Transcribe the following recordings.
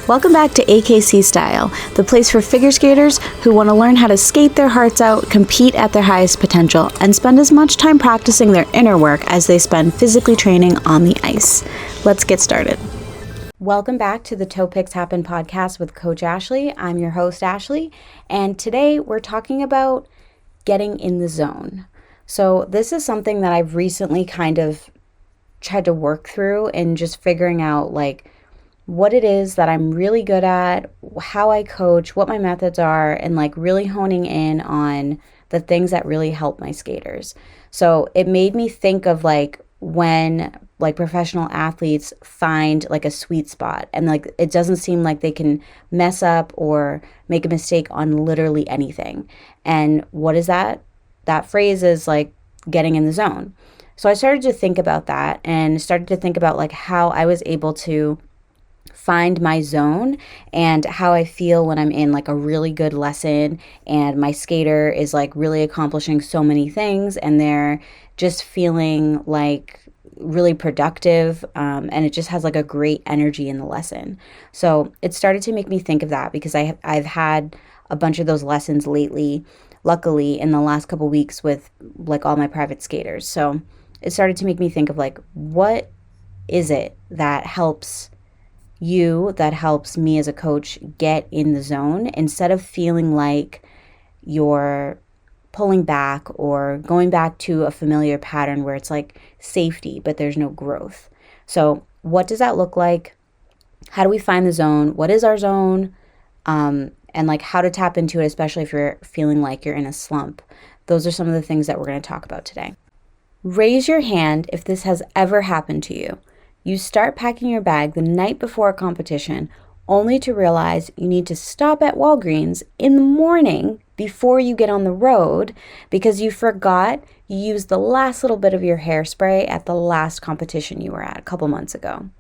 Welcome back to AKC Style, the place for figure skaters who want to learn how to skate their hearts out, compete at their highest potential, and spend as much time practicing their inner work as they spend physically training on the ice. Let's get started. Welcome back to the Toe Picks Happen podcast with Coach Ashleigh. I'm your host, Ashleigh, and today we're talking about getting in the zone. So this is something that I've recently kind of tried to work through and just figuring out what it is that I'm really good at, how I coach, what my methods are, and really honing in on the things that really help my skaters. So it made me think of when professional athletes find a sweet spot and it doesn't seem like they can mess up or make a mistake on literally anything. And what is that? That phrase is getting in the zone. So I started to think about that and started to think about how I was able to find my zone and how I feel when I'm in a really good lesson and my skater is really accomplishing so many things and they're just feeling really productive and it just has a great energy in the lesson. So it started to make me think of that because I've had a bunch of those lessons lately, luckily in the last couple weeks with all my private skaters. So it started to make me think of what is it that helps you, that helps me as a coach get in the zone instead of feeling like you're pulling back or going back to a familiar pattern where it's safety, but there's no growth. So what does that look like? How do we find the zone? What is our zone? And how to tap into it, especially if you're feeling like you're in a slump. Those are some of the things that we're going to talk about today. Raise your hand if this has ever happened to you. You start packing your bag the night before a competition only to realize you need to stop at Walgreens in the morning before you get on the road because you forgot you used the last little bit of your hairspray at the last competition you were at a couple months ago.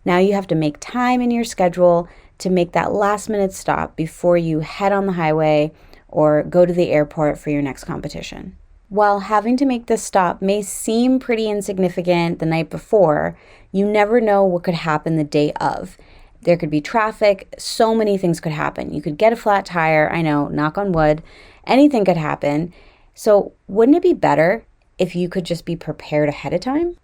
Now you have to make time in your schedule to make that last minute stop before you head on the highway or go to the airport for your next competition. While having to make this stop may seem pretty insignificant the night before, you never know what could happen the day of. There could be traffic, so many things could happen. You could get a flat tire, I know, knock on wood, anything could happen. So wouldn't it be better if you could just be prepared ahead of time?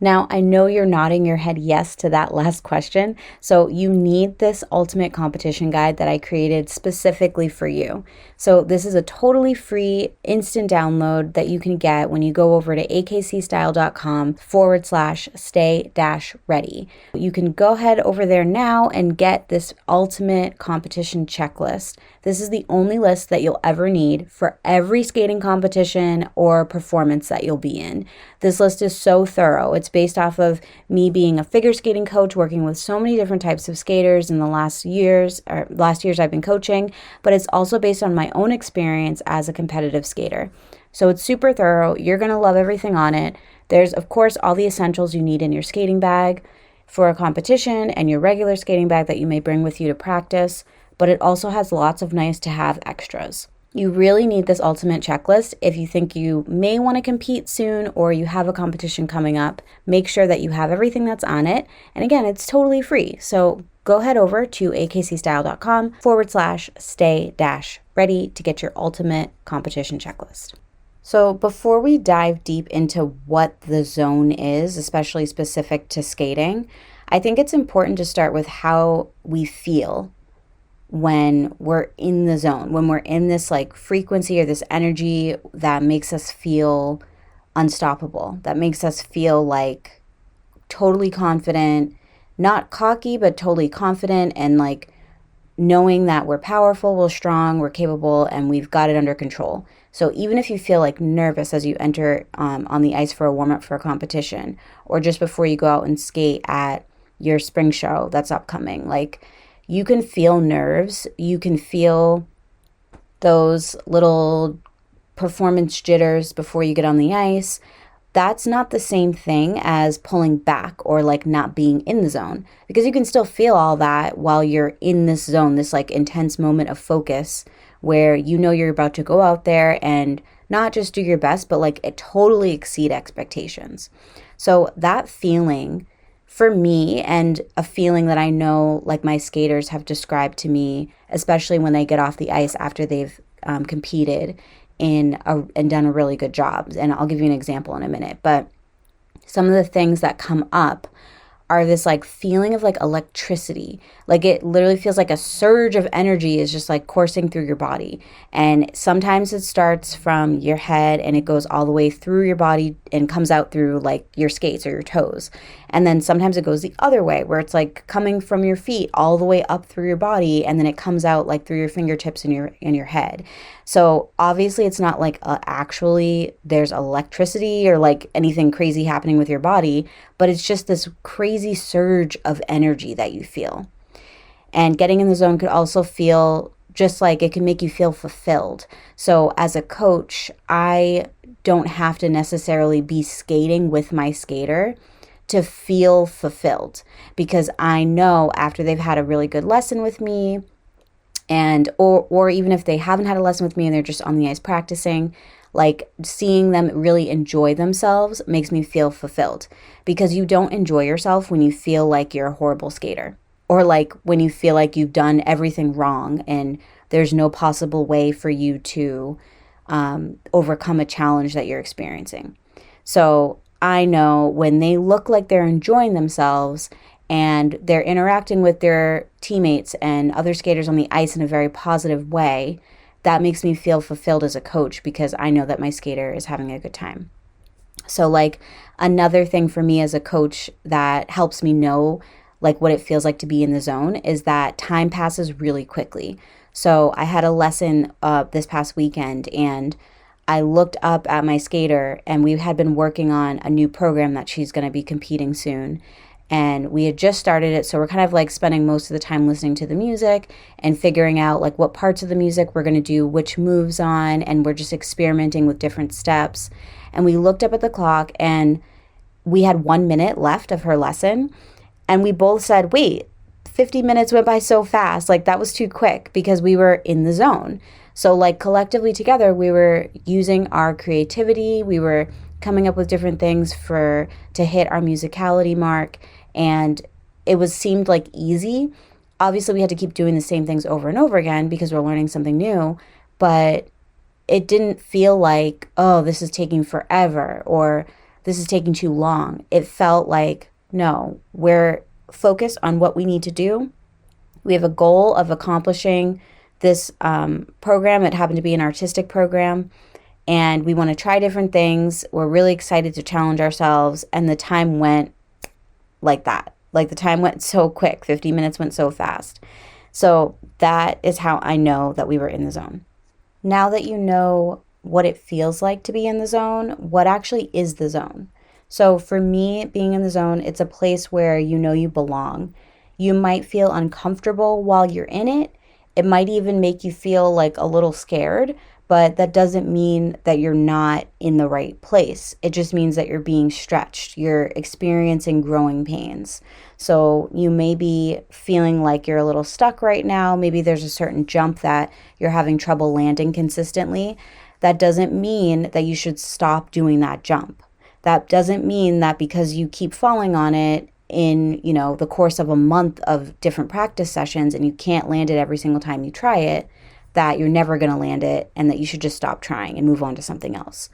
Now, I know you're nodding your head yes to that last question, so you need this ultimate competition guide that I created specifically for you. So this is a totally free instant download that you can get when you go over to akcstyle.com/stay-ready. You can go ahead over there now and get this ultimate competition checklist. This is the only list that you'll ever need for every skating competition or performance that you'll be in. This list is so thorough. It's based off of me being a figure skating coach, working with so many different types of skaters in the last years I've been coaching, but it's also based on my own experience as a competitive skater. So it's super thorough. You're going to love everything on it. There's, of course, all the essentials you need in your skating bag for a competition and your regular skating bag that you may bring with you to practice, but it also has lots of nice to have extras. You really need this ultimate checklist if you think you may want to compete soon or you have a competition coming up. Make sure that you have everything that's on it. And again, it's totally free. So go head over to akcstyle.com/stay-ready to get your ultimate competition checklist. So before we dive deep into what the zone is, especially specific to skating, I think it's important to start with how we feel when we're in the zone, when we're in this frequency or this energy that makes us feel unstoppable, that makes us feel totally confident, not cocky, but totally confident and knowing that we're powerful, we're strong, we're capable, and we've got it under control. So even if you feel nervous as you enter on the ice for a warm-up for a competition or just before you go out and skate at your spring show that's upcoming, you can feel nerves, you can feel those little performance jitters before you get on the ice. That's not the same thing as pulling back or not being in the zone, because you can still feel all that while you're in this zone, this intense moment of focus where you're about to go out there and not just do your best, but totally exceed expectations. So that feeling for me, and a feeling that I know like my skaters have described to me, especially when they get off the ice after they've competed and done a really good job. And I'll give you an example in a minute. But some of the things that come up are this like feeling of like electricity. Like it literally feels like a surge of energy is just like coursing through your body. And sometimes it starts from your head and it goes all the way through your body and comes out through like your skates or your toes. And then sometimes it goes the other way where it's like coming from your feet all the way up through your body, and then it comes out like through your fingertips and your head. So obviously it's not like actually there's electricity or like anything crazy happening with your body, but it's just this crazy surge of energy that you feel. And getting in the zone could also feel just like it can make you feel fulfilled. So as a coach, I don't have to necessarily be skating with my skater to feel fulfilled, because I know after they've had a really good lesson with me, and or even if they haven't had a lesson with me and they're just on the ice practicing, like seeing them really enjoy themselves makes me feel fulfilled, because you don't enjoy yourself when you feel like you're a horrible skater, or like when you feel like you've done everything wrong and there's no possible way for you to overcome a challenge that you're experiencing. So I know when they look like they're enjoying themselves and they're interacting with their teammates and other skaters on the ice in a very positive way, that makes me feel fulfilled as a coach, because I know that my skater is having a good time. So like another thing for me as a coach that helps me know like what it feels like to be in the zone is that time passes really quickly. So I had a lesson this past weekend, and I looked up at my skater, and we had been working on a new program that she's going to be competing soon. And we had just started it, so we're kind of like spending most of the time listening to the music and figuring out like what parts of the music we're going to do which moves on, and we're just experimenting with different steps. And we looked up at the clock, and we had 1 minute left of her lesson, and we both said, wait, 50 minutes went by so fast. Like that was too quick, because we were in the zone. So like collectively together, we were using our creativity, we were coming up with different things to hit our musicality mark, and it seemed like easy. Obviously we had to keep doing the same things over and over again because we're learning something new, but it didn't feel like, oh, this is taking forever or this is taking too long. It felt like, no, we're focused on what we need to do. We have a goal of accomplishing this program. It happened to be an artistic program, and we want to try different things. We're really excited to challenge ourselves, and the time went like that. Like the time went so quick. 50 minutes went so fast. So that is how I know that we were in the zone. Now that you know what it feels like to be in the zone, what actually is the zone? So for me, being in the zone, it's a place where you know you belong. You might feel uncomfortable while you're in it. It might even make you feel like a little scared, but that doesn't mean that you're not in the right place. It just means that you're being stretched. You're experiencing growing pains. So you may be feeling like you're a little stuck right now. Maybe there's a certain jump that you're having trouble landing consistently. That doesn't mean that you should stop doing that jump. That doesn't mean that because you keep falling on it in, the course of a month of different practice sessions and you can't land it every single time you try it, that you're never going to land it and that you should just stop trying and move on to something else.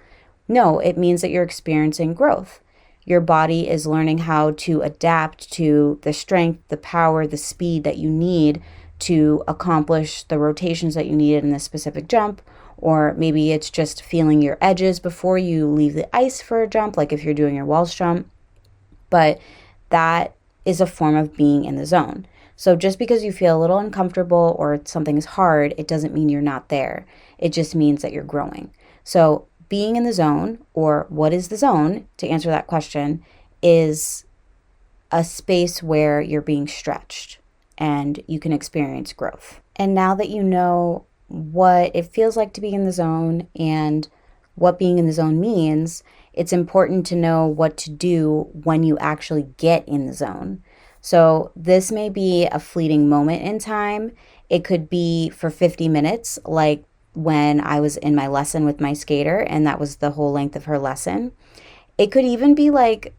No, it means that you're experiencing growth. Your body is learning how to adapt to the strength, the power, the speed that you need to accomplish the rotations that you needed in this specific jump. Or maybe it's just feeling your edges before you leave the ice for a jump, like if you're doing your Walsh jump. But that is a form of being in the zone. So just because you feel a little uncomfortable or something is hard, it doesn't mean you're not there. It just means that you're growing. So being in the zone, or what is the zone, to answer that question, is a space where you're being stretched and you can experience growth. And now that you know what it feels like to be in the zone and what being in the zone means, it's important to know what to do when you actually get in the zone. So this may be a fleeting moment in time. It could be for 50 minutes, like when I was in my lesson with my skater, and that was the whole length of her lesson. It could even be like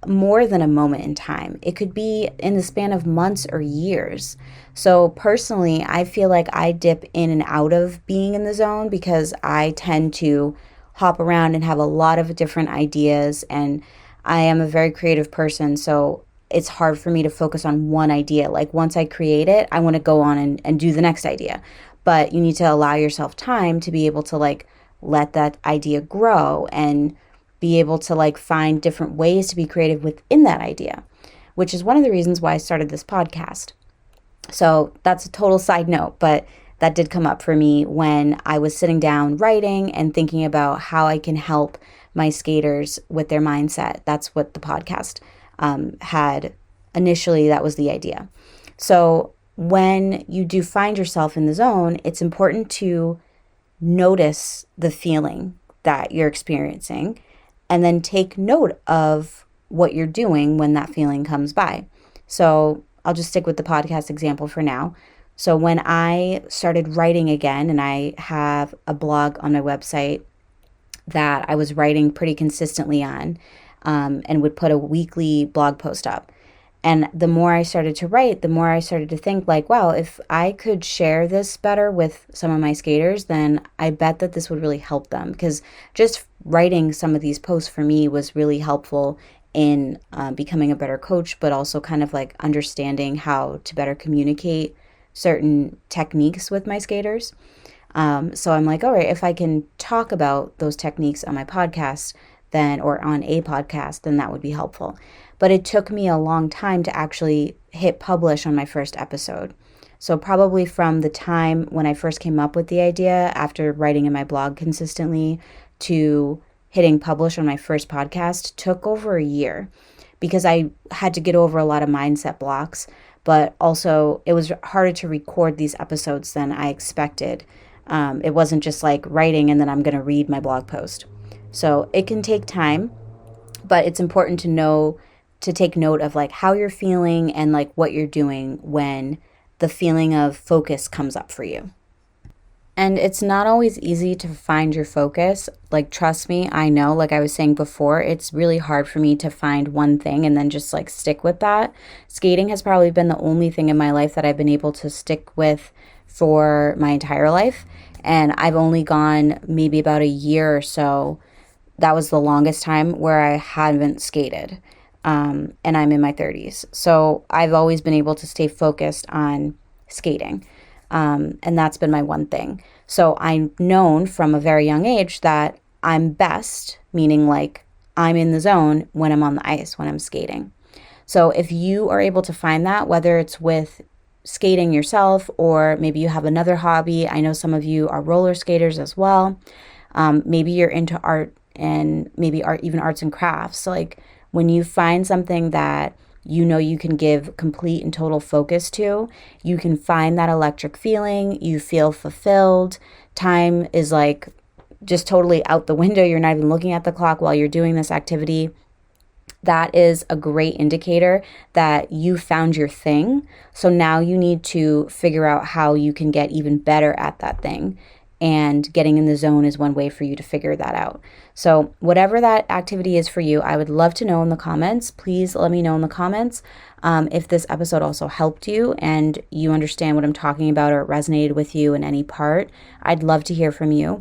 more than a moment in time. It could be in the span of months or years. So personally, I feel like I dip in and out of being in the zone because I tend to hop around and have a lot of different ideas, and I am a very creative person, so it's hard for me to focus on one idea. Like once I create it, I want to go on and do the next idea. But you need to allow yourself time to be able to like let that idea grow and be able to like find different ways to be creative within that idea, which is one of the reasons why I started this podcast. So that's a total side note, but that did come up for me when I was sitting down writing and thinking about how I can help my skaters with their mindset. That's what the podcast had initially. That was the idea. So when you do find yourself in the zone, it's important to notice the feeling that you're experiencing and then take note of what you're doing when that feeling comes by. So I'll just stick with the podcast example for now. So when I started writing again, and I have a blog on my website that I was writing pretty consistently on, and would put a weekly blog post up. And the more I started to write, the more I started to think like, wow, if I could share this better with some of my skaters, then I bet that this would really help them. Because just writing some of these posts for me was really helpful in becoming a better coach, but also kind of like understanding how to better communicate certain techniques with my skaters. So I'm like, all right, if I can talk about those techniques on my podcast, then, or on a podcast, then that would be helpful. But it took me a long time to actually hit publish on my first episode. So probably from the time when I first came up with the idea, after writing in my blog consistently, to hitting publish on my first podcast took over a year, because I had to get over a lot of mindset blocks, but also it was harder to record these episodes than I expected. It wasn't just like writing and then I'm going to read my blog post. So it can take time, but it's important to take note of like how you're feeling and like what you're doing when the feeling of focus comes up for you. And it's not always easy to find your focus. Like, trust me, I know, like I was saying before, it's really hard for me to find one thing and then just like stick with that. Skating has probably been the only thing in my life that I've been able to stick with for my entire life. And I've only gone maybe about a year or so. That was the longest time where I haven't skated. And I'm in my 30s. So I've always been able to stay focused on skating. And that's been my one thing. So I'm known from a very young age that I'm best, meaning like I'm in the zone when I'm on the ice, when I'm skating. So if you are able to find that, whether it's with skating yourself or maybe you have another hobby, I know some of you are roller skaters as well. Maybe you're into art and maybe art, even arts and crafts. Like when you find something that you know you can give complete and total focus to, you can find that electric feeling, you feel fulfilled, time is like just totally out the window, you're not even looking at the clock while you're doing this activity. That is a great indicator that you found your thing. So now you need to figure out how you can get even better at that thing. And getting in the zone is one way for you to figure that out. So whatever that activity is for you, I would love to know in the comments. Please let me know in the comments if this episode also helped you and you understand what I'm talking about or it resonated with you in any part. I'd love to hear from you.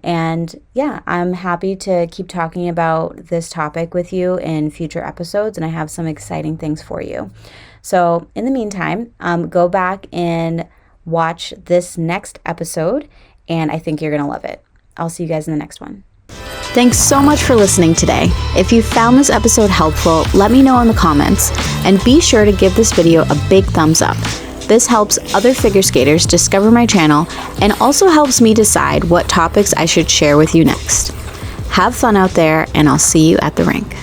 And yeah, I'm happy to keep talking about this topic with you in future episodes, and I have some exciting things for you. So in the meantime, go back and watch this next episode, and I think you're going to love it. I'll see you guys in the next one. Thanks so much for listening today. If you found this episode helpful, let me know in the comments, and be sure to give this video a big thumbs up. This helps other figure skaters discover my channel and also helps me decide what topics I should share with you next. Have fun out there, and I'll see you at the rink.